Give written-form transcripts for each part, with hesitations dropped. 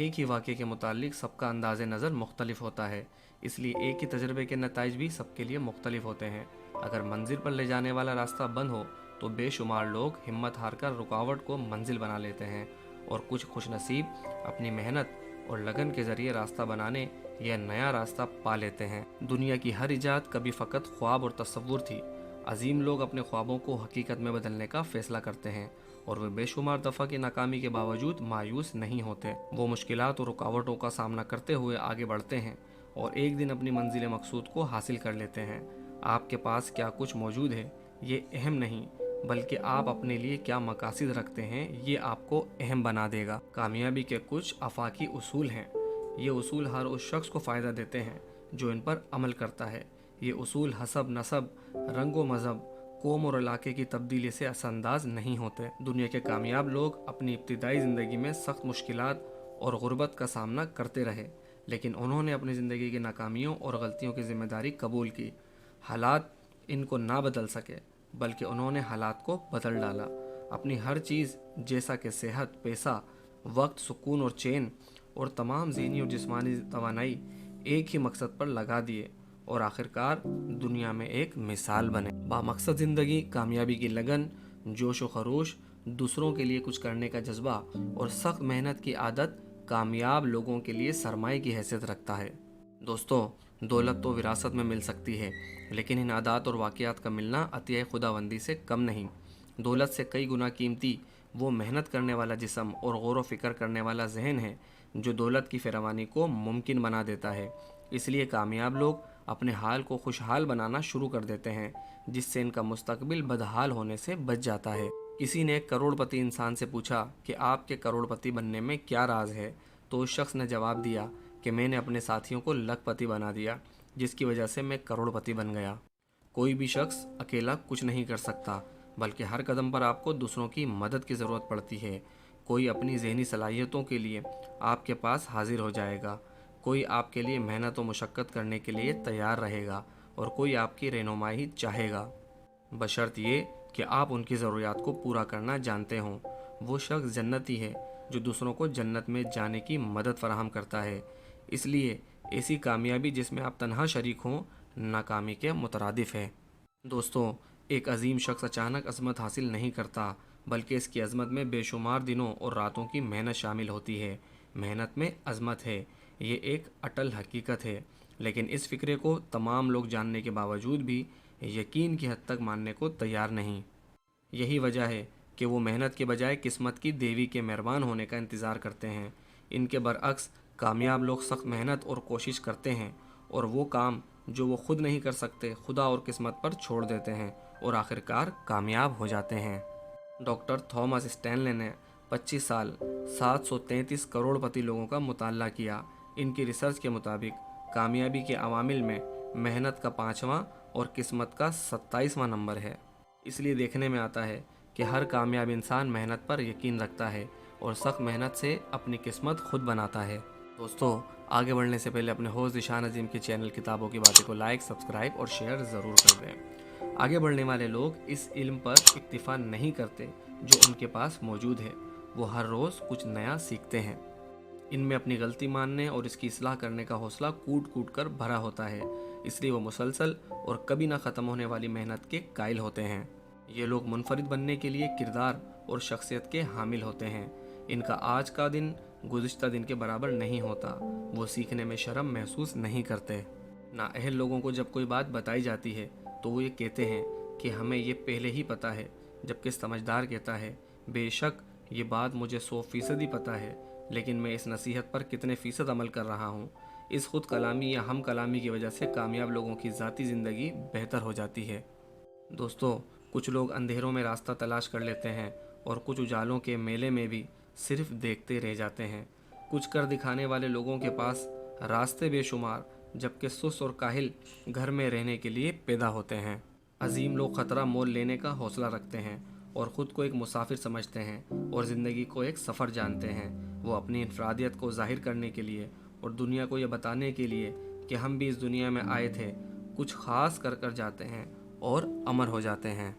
एक ही वाक़े के मुतालिक सबका अंदाज़ नज़र मुख्तलिफ होता है, इसलिए एक ही तजर्बे के नताइज भी सबके लिए मुख्तलिफ होते हैं। अगर मंजिल पर ले जाने वाला रास्ता बंद हो तो बेशुमार लोग हिम्मत हार कर रुकावट को मंजिल बना लेते हैं, और कुछ खुशनसीब अपनी मेहनत और लगन के ज़रिए रास्ता बनाने या नया रास्ता पा लेते हैं। दुनिया की हर इजाद कभी फ़कत ख्वाब और तसव्वुर थी। अजीम लोग अपने ख्वाबों को हकीकत में बदलने का फ़ैसला करते हैं, और वे बेशुमार दफ़ा की नाकामी के बावजूद मायूस नहीं होते। वो मुश्किलात और रुकावटों का सामना करते हुए आगे बढ़ते हैं और एक दिन अपनी मंजिल मकसूद को हासिल कर लेते हैं। आपके पास क्या कुछ मौजूद है ये अहम नहीं, बल्कि आप अपने लिए क्या मकासद रखते हैं ये आपको अहम बना देगा। कामयाबी के कुछ आफाकी उसूल हैं। ये उसूल हर उस शख्स को फ़ायदा देते हैं जो इन पर अमल करता है। ये उसूल हसब नसब, रंगो मज़हब, कौम और इलाके की तब्दीली से असरअंदाज नहीं होते। दुनिया के कामयाब लोग अपनी इब्तिदाई ज़िंदगी में सख्त मुश्किलात और गुर्बत का सामना करते रहे, लेकिन उन्होंने अपनी ज़िंदगी की नाकामियों और गलतियों की जिम्मेदारी कबूल की। हालात इनको ना बदल सके, बल्कि उन्होंने हालात को बदल डाला। अपनी हर चीज़ जैसा कि सेहत, पैसा, वक्त, सुकून और चैन और तमाम ज़हनी और जिस्मानी तवानाई एक ही मकसद पर लगा दिए और आखिरकार दुनिया में एक मिसाल बने। बामकसद ज़िंदगी, कामयाबी की लगन, जोश व खरोश, दूसरों के लिए कुछ करने का जज्बा और सख्त मेहनत की आदत कामयाब लोगों के लिए सरमाए की हैसियत रखता है। दोस्तों, दौलत तो विरासत में मिल सकती है, लेकिन इन आदात और वाक़यात का मिलना अतिया खुदाबंदी से कम नहीं। दौलत से कई गुना कीमती वो मेहनत करने वाला जिस्म और गौर व फिक्र करने वाला जहन है जो दौलत की फरावानी को मुमकिन बना देता है। इसलिए कामयाब लोग अपने हाल को खुशहाल बनाना शुरू कर देते हैं, जिससे इनका मुस्तकबिल बदहाल होने से बच जाता है। किसी ने एक करोड़पति इंसान से पूछा कि आपके करोड़पति बनने में क्या राज है, तो उस शख्स ने जवाब दिया कि मैंने अपने साथियों को लखपति बना दिया, जिसकी वजह से मैं करोड़पति बन गया। कोई भी शख्स अकेला कुछ नहीं कर सकता, बल्कि हर कदम पर आपको दूसरों की मदद की ज़रूरत पड़ती है। कोई अपनी ज़हनी सलाहियतों के लिए आपके पास हाजिर हो जाएगा, कोई आपके लिए मेहनत और मुशक्क़त करने के लिए तैयार रहेगा, और कोई आपकी रहनुमाई चाहेगा, बशर्त ये कि आप उनकी ज़रूरियात को पूरा करना जानते हों। वो शख्स जन्नती है जो दूसरों को जन्नत में जाने की मदद फराहम करता है। इसलिए ऐसी कामयाबी जिसमें आप तन्हा शरीक हों नाकामी के मुतरादिफ है। दोस्तों, एक अजीम शख्स अचानक अज़मत हासिल नहीं करता, बल्कि इसकी अज़मत में बेशुमार दिनों और रातों की मेहनत शामिल होती है। मेहनत में अज़मत है, ये एक अटल हकीकत है, लेकिन इस फ़िक्रे को तमाम लोग जानने के बावजूद भी यकीन की हद तक मानने को तैयार नहीं। यही वजह है कि वो मेहनत के बजाय किस्मत की देवी के मेहरबान होने का इंतज़ार करते हैं। इनके बरअक्स कामयाब लोग सख्त मेहनत और कोशिश करते हैं, और वो काम जो वो खुद नहीं कर सकते खुदा और किस्मत पर छोड़ देते हैं, और आखिरकार कामयाब हो जाते हैं। डॉक्टर थॉमस स्टैनले ने 25 साल 733 करोड़पति लोगों का मुताला किया। इनकी रिसर्च के मुताबिक कामयाबी के अवामिल में मेहनत का 5वां और किस्मत का 27वां नंबर है। इसलिए देखने में आता है कि हर कामयाब इंसान मेहनत पर यकीन रखता है और सख्त मेहनत से अपनी किस्मत खुद बनाता है। दोस्तों, आगे बढ़ने से पहले अपने होस्ट ज़ीशान अज़ीम के चैनल किताबों की बातें को लाइक, सब्सक्राइब और शेयर ज़रूर कर दें। आगे बढ़ने वाले लोग इस इल्म पर इक्तिफा नहीं करते जो उनके पास मौजूद है, वो हर रोज़ कुछ नया सीखते हैं। इनमें अपनी गलती मानने और इसकी इस्लाह करने का हौसला कूट कूट कर भरा होता है, इसलिए वो मुसलसल और कभी ना ख़त्म होने वाली मेहनत के कायल होते हैं। ये लोग मुनफरिद बनने के लिए किरदार और शख्सियत के हामिल होते हैं। इनका आज का दिन गुज़िश्ता दिन के बराबर नहीं होता। वो सीखने में शर्म महसूस नहीं करते। नाअहल लोगों को जब कोई बात बताई जाती है तो वो ये कहते हैं कि हमें ये पहले ही पता है, जबकि समझदार कहता है बेशक ये बात मुझे 100% ही पता है, लेकिन मैं इस नसीहत पर कितने फ़ीसद अमल कर रहा हूँ। इस खुद कलामी या हम कलामी की वजह से कामयाब लोगों की ज़ाती ज़िंदगी बेहतर हो जाती है। दोस्तों, कुछ लोग अंधेरों में रास्ता तलाश कर लेते हैं और कुछ उजालों के मेले में भी सिर्फ देखते रह जाते हैं। कुछ कर दिखाने वाले लोगों के पास रास्ते बेशुमार, जबकि सुस्त और काहिल घर में रहने के लिए पैदा होते हैं। अजीम लोग ख़तरा मोल लेने का हौसला रखते हैं और ख़ुद को एक मुसाफिर समझते हैं और ज़िंदगी को एक सफ़र जानते हैं। वो अपनी इनफरादियत को ज़ाहिर करने के लिए और दुनिया को यह बताने के लिए कि हम भी इस दुनिया में आए थे, कुछ ख़ास कर कर जाते हैं और अमर हो जाते हैं।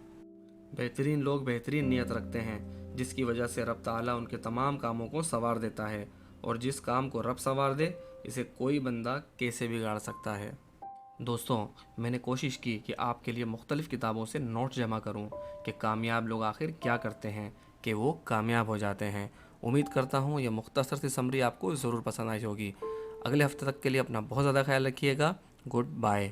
बेहतरीन लोग बेहतरीन नीयत रखते हैं, जिसकी वजह से रब ताला उनके तमाम कामों को संवार देता है اور جس کام کو رب سنوار دے اسے کوئی بندہ کیسے بگاڑ سکتا ہے۔ دوستوں، میں نے کوشش کی کہ آپ کے لیے مختلف کتابوں سے نوٹس جمع کروں کہ کامیاب لوگ آخر کیا کرتے ہیں کہ وہ کامیاب ہو جاتے ہیں۔ امید کرتا ہوں یہ مختصر سی سمری آپ کو ضرور پسند آئی ہوگی۔ اگلے ہفتے تک کے لیے اپنا بہت زیادہ خیال رکھیے گا۔ Good bye.